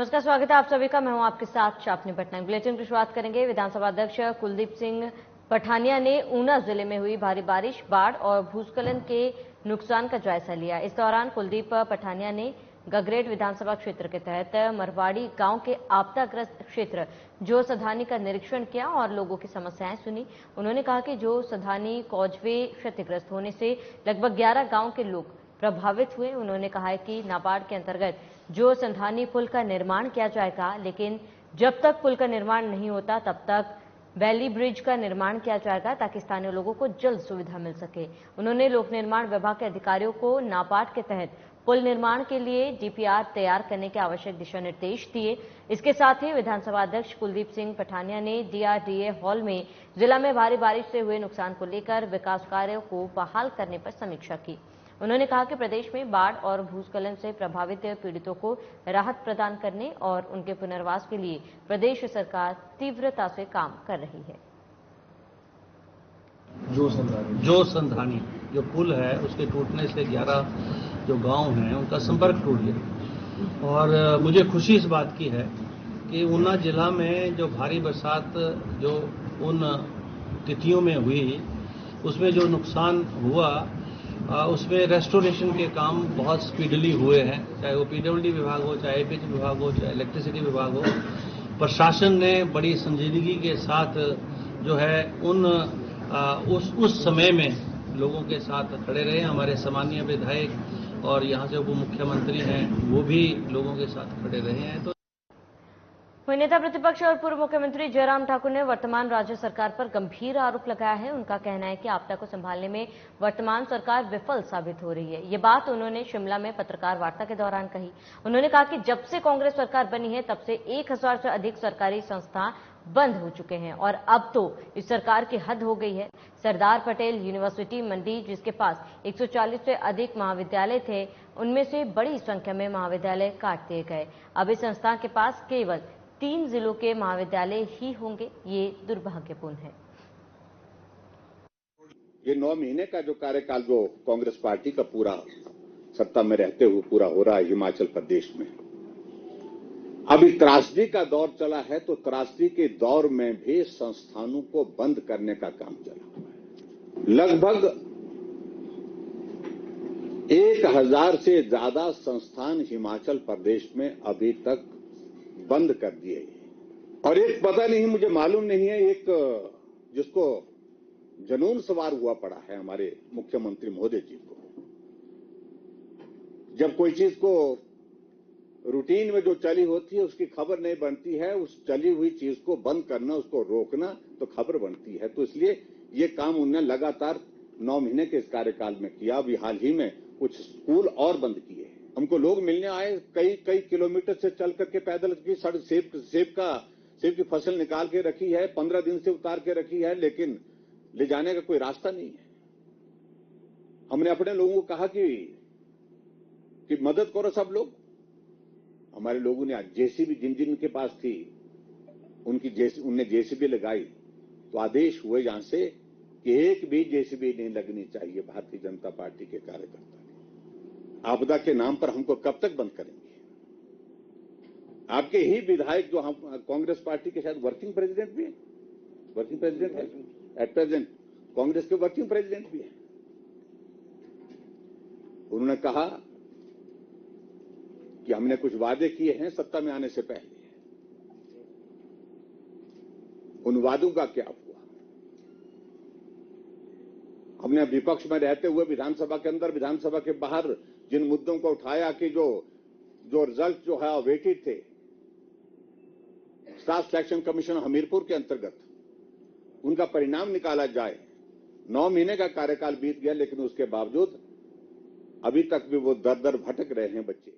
नमस्कार, स्वागत है आप सभी का। मैं हूं आपके साथ शापनी पटनायक। बुलेटिन की शुरुआत करेंगे। विधानसभा अध्यक्ष कुलदीप सिंह पठानिया ने ऊना जिले में हुई भारी बारिश, बाढ़ और भूस्खलन के नुकसान का जायजा लिया। इस दौरान कुलदीप पठानिया ने गगरेट विधानसभा क्षेत्र के तहत मरवाड़ी गांव के आपदाग्रस्त क्षेत्र जो सधानी का निरीक्षण किया और लोगों की समस्याएं सुनी। उन्होंने कहा कि जो सधानी कॉजवे क्षतिग्रस्त होने से लगभग 11 गांव के लोग प्रभावित हुए। उन्होंने कहा है कि नाबार्ड के अंतर्गत जो संधानी पुल का निर्माण किया जाएगा, लेकिन जब तक पुल का निर्माण नहीं होता तब तक वैली ब्रिज का निर्माण किया जाएगा ताकि स्थानीय लोगों को जल्द सुविधा मिल सके। उन्होंने लोक निर्माण विभाग के अधिकारियों को नाबार्ड के तहत पुल निर्माण के लिए डीपीआर तैयार करने के आवश्यक दिशा निर्देश दिए। इसके साथ ही विधानसभा अध्यक्ष कुलदीप सिंह पठानिया ने डीआरडीए हॉल में जिला में भारी बारिश से हुए नुकसान को लेकर विकास कार्यों को बहाल करने पर समीक्षा की। उन्होंने कहा कि प्रदेश में बाढ़ और भूस्खलन से प्रभावित पीड़ितों को राहत प्रदान करने और उनके पुनर्वास के लिए प्रदेश सरकार तीव्रता से काम कर रही है। जो संधानी जो पुल है उसके टूटने से 11 जो गांव हैं उनका संपर्क टूट गया और मुझे खुशी इस बात की है कि ऊना जिला में जो भारी बरसात जो उन तिथियों में हुई उसमें जो नुकसान हुआ उसमें रेस्टोरेशन के काम बहुत स्पीडली हुए हैं, चाहे वो पीडब्ल्यूडी विभाग हो, चाहे एपीएच विभाग हो, चाहे इलेक्ट्रिसिटी विभाग हो। प्रशासन ने बड़ी संजीदगी के साथ जो है उस समय में लोगों के साथ खड़े रहे। हमारे सामान्य विधायक और यहाँ से उप मुख्यमंत्री हैं वो भी लोगों के साथ खड़े रहे हैं। तो वहीं नेता प्रतिपक्ष और पूर्व मुख्यमंत्री जयराम ठाकुर ने वर्तमान राज्य सरकार पर गंभीर आरोप लगाया है। उनका कहना है कि आपदा को संभालने में वर्तमान सरकार विफल साबित हो रही है। ये बात उन्होंने शिमला में पत्रकार वार्ता के दौरान कही। उन्होंने कहा कि जब से कांग्रेस सरकार बनी है तब से 1000 से अधिक सरकारी संस्थान बंद हो चुके हैं और अब तो इस सरकार की हद हो गई है। सरदार पटेल यूनिवर्सिटी मंडी, जिसके पास 140 से अधिक महाविद्यालय थे, उनमें से बड़ी संख्या में महाविद्यालय काट दिए गए। अब इस संस्थान के पास केवल 3 जिलों के महाविद्यालय ही होंगे। ये दुर्भाग्यपूर्ण है। ये 9 महीने का जो कार्यकाल जो कांग्रेस पार्टी का पूरा सत्ता में रहते हुए पूरा हो रहा है हिमाचल प्रदेश में, अभी त्रासदी का दौर चला है तो त्रासदी के दौर में भी संस्थानों को बंद करने का काम चला हुआ है। लगभग 1000 से ज्यादा संस्थान हिमाचल प्रदेश में अभी तक बंद कर दिए और एक पता नहीं, मुझे मालूम नहीं है, एक जिसको जनून सवार हुआ पड़ा है हमारे मुख्यमंत्री महोदय जी को। जब कोई चीज को रूटीन में जो चली होती है उसकी खबर नहीं बनती है, उस चली हुई चीज को बंद करना, उसको रोकना तो खबर बनती है। तो इसलिए ये काम उन्होंने लगातार 9 महीने के इस कार्यकाल में किया। अभी हाल ही में कुछ स्कूल और बंद किए। हमको लोग मिलने आए, कई किलोमीटर से चल करके पैदल की सड़क सेब की फसल निकाल के रखी है, 15 दिन से उतार के रखी है, लेकिन ले जाने का कोई रास्ता नहीं है। हमने अपने लोगों को कहा कि मदद करो सब लोग। हमारे लोगों ने आज जेसीबी जिन के पास थी उनने जेसीबी लगाई तो आदेश हुए यहां से कि एक भी जेसीबी नहीं लगनी चाहिए भारतीय जनता पार्टी के कार्यकर्ता। आपदा के नाम पर हमको कब तक बंद करेंगे? आपके ही विधायक जो हम कांग्रेस पार्टी के शायद वर्किंग प्रेसिडेंट भी है, वर्किंग प्रेसिडेंट है एट प्रेजेंट, कांग्रेस के वर्किंग प्रेसिडेंट भी है। उन्होंने कहा कि हमने कुछ वादे किए हैं सत्ता में आने से पहले, उन वादों का क्या हुआ? हमने विपक्ष में रहते हुए विधानसभा के अंदर, विधानसभा के बाहर जिन मुद्दों को उठाया कि जो रिजल्ट जो है अवेटेड थे, स्टाफ सिलेक्शन कमीशन हमीरपुर के अंतर्गत उनका परिणाम निकाला जाए। 9 महीने का कार्यकाल बीत गया लेकिन उसके बावजूद अभी तक भी वो दर भटक रहे हैं बच्चे।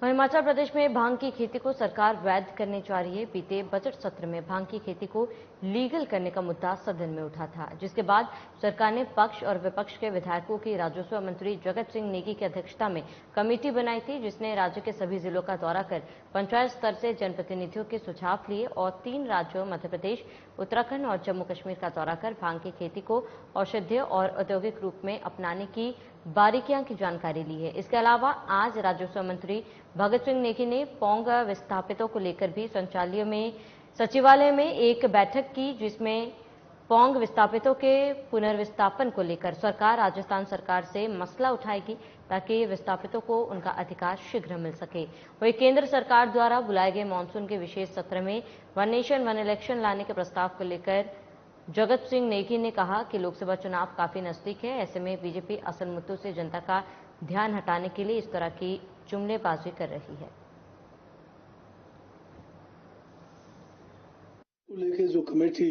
हिमाचल प्रदेश में भांग की खेती को सरकार वैध करने जा रही है। बीते बजट सत्र में भांग की खेती को लीगल करने का मुद्दा सदन में उठा था, जिसके बाद सरकार ने पक्ष और विपक्ष के विधायकों की राजस्व मंत्री जगत सिंह नेगी की अध्यक्षता में कमेटी बनाई थी, जिसने राज्य के सभी जिलों का दौरा कर पंचायत स्तर से जनप्रतिनिधियों के सुझाव लिए और 3 राज्यों मध्य प्रदेश, उत्तराखंड और जम्मू कश्मीर का दौरा कर भांग की खेती को औषधीय और औद्योगिक रूप में अपनाने की बारीकियां की जानकारी ली है। इसके अलावा आज राजस्व मंत्री भगत सिंह नेगी ने पोंग विस्थापितों को लेकर भी सचिवालय में एक बैठक की, जिसमें पोंग विस्थापितों के पुनर्विस्थापन को लेकर सरकार राजस्थान सरकार से मसला उठाएगी ताकि विस्थापितों को उनका अधिकार शीघ्र मिल सके। वहीं केंद्र सरकार द्वारा बुलाए गए मानसून के विशेष सत्र में वन नेशन वन इलेक्शन लाने के प्रस्ताव को लेकर जगत सिंह नेगी ने कहा कि लोकसभा चुनाव काफी नजदीक है, ऐसे में बीजेपी असल मुद्दों से जनता का ध्यान हटाने के लिए इस तरह की जुमलेबाजी कर रही है। लेके जो कमेटी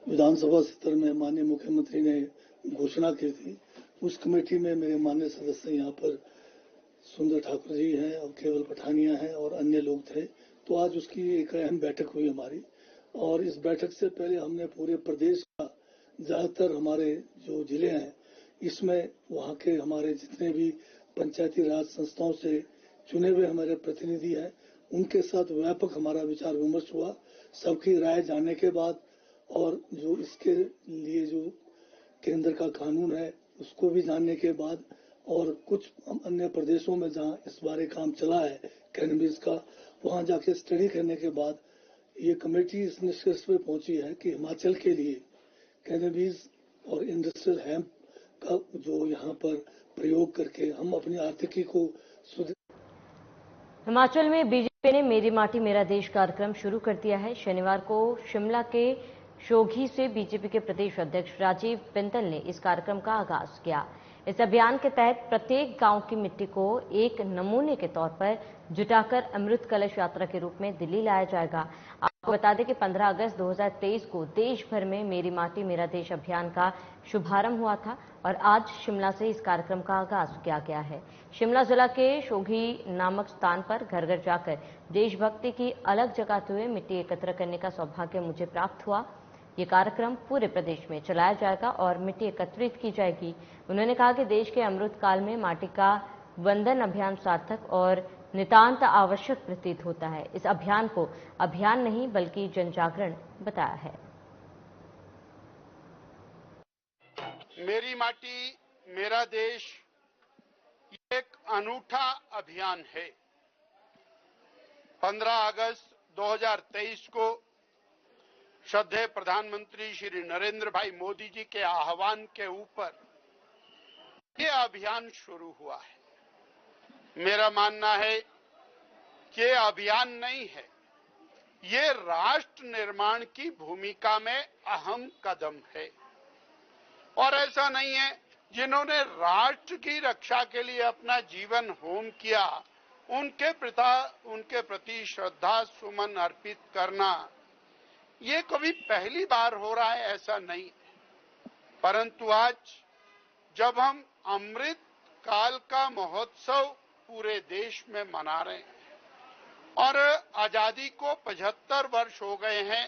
विधानसभा सत्र में माननीय मुख्यमंत्री ने घोषणा की थी, उस कमेटी में मेरे माननीय सदस्य यहाँ पर सुंदर ठाकुर जी हैं और केवल पठानिया हैं और अन्य लोग थे। तो आज उसकी एक अहम बैठक हुई हमारी, और इस बैठक से पहले हमने पूरे प्रदेश का ज्यादातर हमारे जो जिले हैं इसमें वहाँ के हमारे जितने भी पंचायती राज संस्थाओं से चुने हुए हमारे प्रतिनिधि हैं उनके साथ व्यापक हमारा विचार विमर्श हुआ। सबकी राय जानने के बाद और जो इसके लिए जो केंद्र का कानून है उसको भी जानने के बाद और कुछ अन्य प्रदेशों में जहां इस बारे काम चला है कैनबिस का, वहां जाके स्टडी करने के बाद ये कमेटी इस निष्कर्ष पे पहुंची है कि हिमाचल के लिए कैनबिस और इंडस्ट्रियल हेम्प का जो यहाँ पर प्रयोग करके हम अपनी आर्थिकी को हिमाचल में बीजेपी ने मेरी माटी मेरा देश कार्यक्रम शुरू कर दिया है। शनिवार को शिमला के शोघी से बीजेपी के प्रदेश अध्यक्ष राजीव बिंदल ने इस कार्यक्रम का आगाज किया। इस अभियान के तहत प्रत्येक गांव की मिट्टी को एक नमूने के तौर पर जुटाकर अमृत कलश यात्रा के रूप में दिल्ली लाया जाएगा। आपको बता दें कि 15 अगस्त 2023 को देश भर में मेरी माटी मेरा देश अभियान का शुभारंभ हुआ था और आज शिमला से इस कार्यक्रम का आगाज किया गया है। शिमला जिला के शोघी नामक स्थान पर घर घर जाकर देशभक्ति की अलग जगाते हुए मिट्टी एकत्र करने का सौभाग्य मुझे प्राप्त हुआ। ये कार्यक्रम पूरे प्रदेश में चलाया जाएगा और मिट्टी एकत्रित की जाएगी। उन्होंने कहा कि देश के अमृत काल में माटी का वंदन अभियान सार्थक और नितांत आवश्यक प्रतीत होता है। इस अभियान को अभियान नहीं बल्कि जनजागरण बताया है। मेरी माटी मेरा देश एक अनूठा अभियान है। 15 अगस्त 2023 को श्रद्धेय प्रधानमंत्री श्री नरेंद्र भाई मोदी जी के आह्वान के ऊपर ये अभियान शुरू हुआ है। मेरा मानना है कि ये अभियान नहीं है, ये राष्ट्र निर्माण की भूमिका में अहम कदम है। और ऐसा नहीं है जिन्होंने राष्ट्र की रक्षा के लिए अपना जीवन होम किया उनके प्रति श्रद्धा सुमन अर्पित करना ये कभी पहली बार हो रहा है ऐसा नहीं है। परंतु आज जब हम अमृत काल का महोत्सव पूरे देश में मना रहे हैं और आजादी को 75 वर्ष हो गए हैं,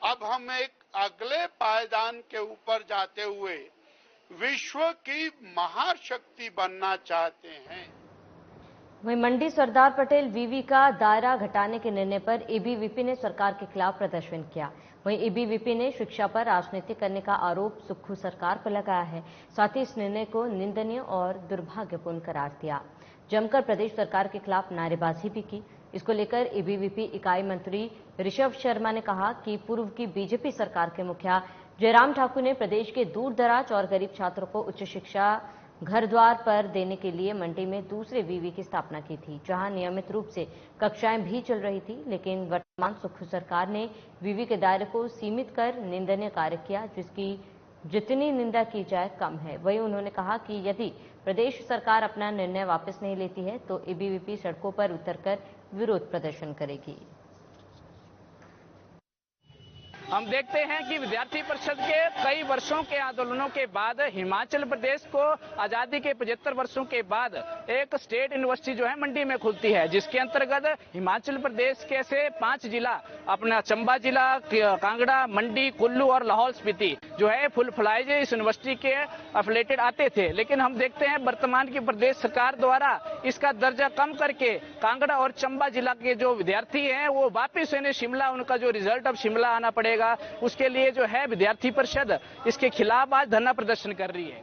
अब हम एक अगले पायदान के ऊपर जाते हुए विश्व की महाशक्ति बनना चाहते हैं। वहीं मंडी सरदार पटेल वीवी का दायरा घटाने के निर्णय पर एबीवीपी ने सरकार के खिलाफ प्रदर्शन किया। वहीं एबीवीपी ने शिक्षा पर राजनीति करने का आरोप सुक्खू सरकार पर लगाया है। साथ ही इस निर्णय को निंदनीय और दुर्भाग्यपूर्ण करार दिया। जमकर प्रदेश सरकार के खिलाफ नारेबाजी भी की। इसको लेकर एबीवीपी इकाई मंत्री ऋषभ शर्मा ने कहा कि पूर्व की बीजेपी सरकार के मुखिया जयराम ठाकुर ने प्रदेश के दूर दराज और गरीब छात्रों को उच्च शिक्षा घर द्वार पर देने के लिए मंडी में दूसरे वीवी की स्थापना की थी, जहां नियमित रूप से कक्षाएं भी चल रही थी। लेकिन वर्तमान सुक्खू सरकार ने वीवी के दायरे को सीमित कर निंदनीय कार्य किया, जिसकी जितनी निंदा की जाए कम है। वहीं उन्होंने कहा कि यदि प्रदेश सरकार अपना निर्णय वापस नहीं लेती है तो एबीवीपी सड़कों पर उतरकर विरोध प्रदर्शन करेगी। हम देखते हैं कि विद्यार्थी परिषद के कई वर्षों के आंदोलनों के बाद हिमाचल प्रदेश को आजादी के 75 वर्षों के बाद एक स्टेट यूनिवर्सिटी जो है मंडी में खुलती है, जिसके अंतर्गत हिमाचल प्रदेश के से 5 जिला अपना चंबा जिला, कांगड़ा, मंडी, कुल्लू और लाहौल स्पीति जो है फुल फ्लाइज इस यूनिवर्सिटी के अफिलेटेड आते थे। लेकिन हम देखते हैं वर्तमान की प्रदेश सरकार द्वारा इसका दर्जा कम करके कांगड़ा और चंबा जिला के जो विद्यार्थी हैं वो वापिस इन्हें शिमला, उनका जो रिजल्ट अब शिमला आना पड़ेगा, उसके लिए जो है विद्यार्थी परिषद इसके खिलाफ आज धरना प्रदर्शन कर रही है।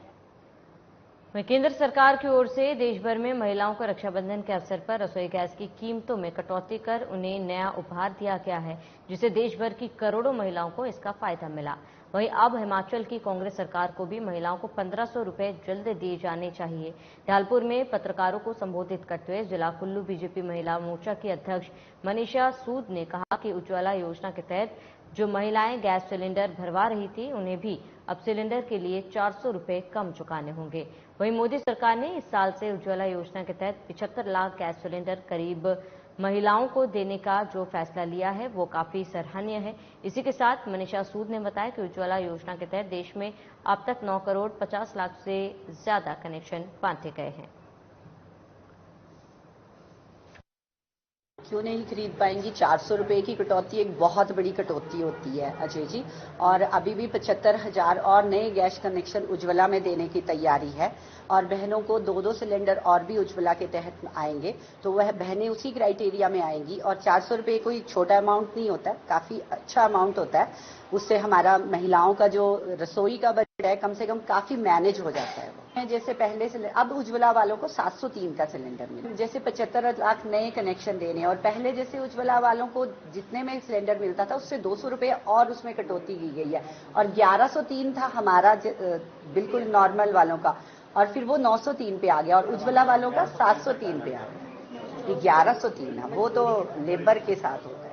वहीं केंद्र सरकार की ओर से देश भर में महिलाओं को रक्षाबंधन के अवसर पर रसोई गैस की कीमतों में कटौती कर उन्हें नया उपहार दिया गया है, जिससे देश भर की करोड़ों महिलाओं को इसका फायदा मिला। वहीं अब हिमाचल की कांग्रेस सरकार को भी महिलाओं को 1500 रुपए जल्द दिए जाने चाहिए। ढालपुर में पत्रकारों को संबोधित करते हुए जिला कुल्लू बीजेपी महिला मोर्चा की अध्यक्ष मनीषा सूद ने कहा कि उज्ज्वला योजना के तहत जो महिलाएं गैस सिलेंडर भरवा रही थी उन्हें भी अब सिलेंडर के लिए 400 रुपए कम चुकाने होंगे। वहीं मोदी सरकार ने इस साल से उज्ज्वला योजना के तहत 75 लाख गैस सिलेंडर करीब महिलाओं को देने का जो फैसला लिया है वो काफी सराहनीय है। इसी के साथ मनीषा सूद ने बताया कि उज्ज्वला योजना के तहत देश में अब तक 9 करोड़ 50 लाख से ज्यादा कनेक्शन बांटे गए हैं। क्यों नहीं खरीद पाएंगी? 400 रुपए की कटौती एक बहुत बड़ी कटौती होती है अजय जी, और अभी भी 75,000 और नए गैस कनेक्शन उज्ज्वला में देने की तैयारी है और बहनों को 2-2 सिलेंडर और भी उज्ज्वला के तहत आएंगे, तो वह बहनें उसी क्राइटेरिया में आएंगी। और 400 रुपए कोई छोटा अमाउंट नहीं होता, काफी अच्छा अमाउंट होता है। उससे हमारा महिलाओं का जो रसोई का बजट है कम से कम काफी मैनेज हो जाता है। जैसे पहले से अब उज्ज्वला वालों को 703 का सिलेंडर मिला, जैसे 75 लाख नए कनेक्शन देने, और पहले जैसे उज्ज्वला वालों को जितने में सिलेंडर मिलता था उससे 200 रुपए और उसमें कटौती की गई है, और 1103 था हमारा बिल्कुल नॉर्मल वालों का, और फिर वो 903 पे आ गया, और उज्ज्वला वालों का 703 पे आ गया। 1103 है वो तो लेबर के साथ होता है।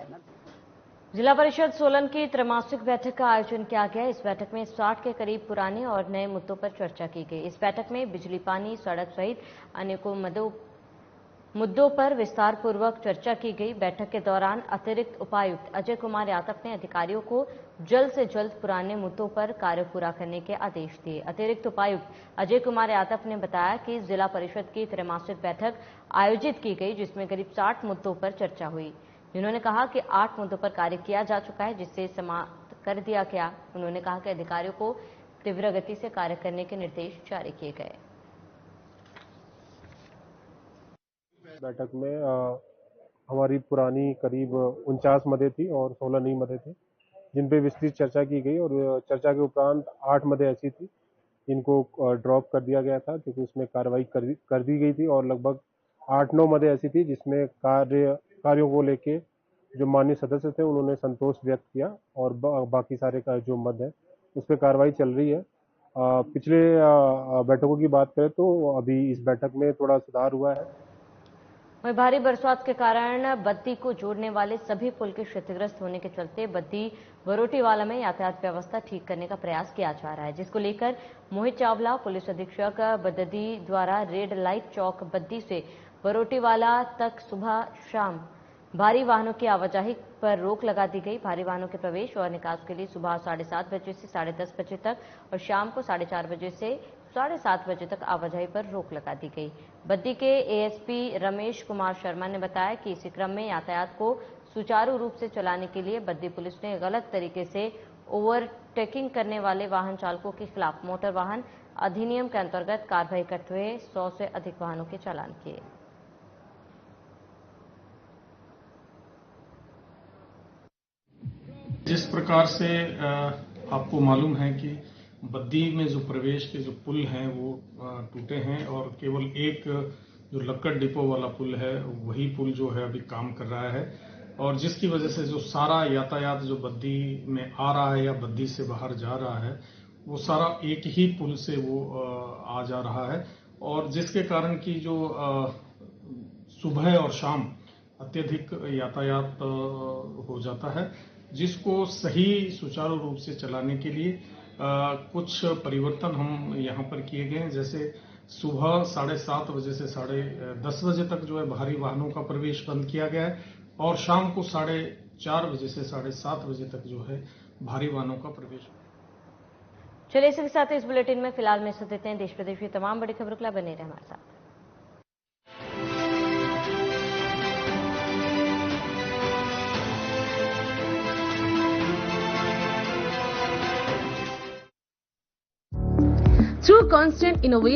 जिला परिषद सोलन की त्रैमासिक बैठक का आयोजन किया गया। इस बैठक में 60 के करीब पुराने और नए मुद्दों पर चर्चा की गई। इस बैठक में बिजली, पानी, सड़क सहित अनेकों मुद्दों पर विस्तार पूर्वक चर्चा की गई। बैठक के दौरान अतिरिक्त उपायुक्त अजय कुमार यादव ने अधिकारियों को जल्द से जल्द पुराने मुद्दों पर कार्य पूरा करने के आदेश दिए। अतिरिक्त उपायुक्त अजय कुमार यादव ने बताया कि जिला परिषद की त्रैमासिक बैठक आयोजित की गई, जिसमें करीब 60 मुद्दों पर चर्चा हुई। उन्होंने कहा कि 8 मुद्दों पर कार्य किया जा चुका है, जिससे समाप्त कर दिया गया। उन्होंने कहा कि अधिकारियों को तीव्र गति से कार्य करने के निर्देश जारी किए गए। बैठक में हमारी पुरानी करीब 49 मदें थी और 16 नई मदें थी, जिन पे विस्तृत चर्चा की गई, और चर्चा के उपरांत 8 मदें ऐसी थी जिनको ड्रॉप कर दिया गया था क्योंकि उसमें कार्रवाई कर दी गई थी, और लगभग 8-9 मदें ऐसी थी जिसमें कार्यों को लेके जो माननीय सदस्य थे उन्होंने संतोष व्यक्त किया, और बाकी सारे का जो मद है उस पर कार्रवाई चल रही है। पिछले बैठकों की बात करें तो अभी इस बैठक में थोड़ा सुधार हुआ है। वहीं भारी बरसात के कारण बद्दी को जोड़ने वाले सभी पुल के क्षतिग्रस्त होने के चलते बद्दी बरोटीवाला में यातायात व्यवस्था ठीक करने का प्रयास किया जा रहा है, जिसको लेकर मोहित चावला पुलिस अधीक्षक बद्दी द्वारा रेड लाइट चौक बद्दी से बरोटीवाला तक सुबह शाम भारी वाहनों की आवाजाही पर रोक लगा दी गई। भारी वाहनों के प्रवेश और निकास के लिए सुबह 7:30 बजे से 10:30 बजे तक और शाम को 4:30 बजे से 7:30 बजे तक आवाजाही पर रोक लगा दी गई। बद्दी के एएसपी रमेश कुमार शर्मा ने बताया कि इसी क्रम में यातायात को सुचारू रूप से चलाने के लिए बद्दी पुलिस ने गलत तरीके से ओवरटेकिंग करने वाले वाहन चालकों के खिलाफ मोटर वाहन अधिनियम के अंतर्गत कार्रवाई करते हुए 100 से अधिक वाहनों के चालान किए। जिस प्रकार से आपको मालूम है कि बद्दी में जो प्रवेश के जो पुल हैं वो टूटे हैं, और केवल एक जो लक्कड़ डिपो वाला पुल है वही पुल जो है अभी काम कर रहा है, और जिसकी वजह से जो सारा यातायात जो बद्दी में आ रहा है या बद्दी से बाहर जा रहा है वो सारा एक ही पुल से वो आ जा रहा है, और जिसके कारण की जो सुबह और शाम अत्यधिक यातायात हो जाता है, जिसको सही सुचारू रूप से चलाने के लिए कुछ परिवर्तन हम यहाँ पर किए गए हैं। जैसे सुबह 7:30 बजे से 10:30 बजे तक जो है भारी वाहनों का प्रवेश बंद किया गया है, और शाम को 4:30 बजे से 7:30 बजे तक जो है भारी वाहनों का प्रवेश। चलिए इसी के साथ इस बुलेटिन में फिलहाल में देते हैं देश प्रदेश की तमाम बड़ी खबरों के लिए बने रहे हमारे साथ। Through constant innovation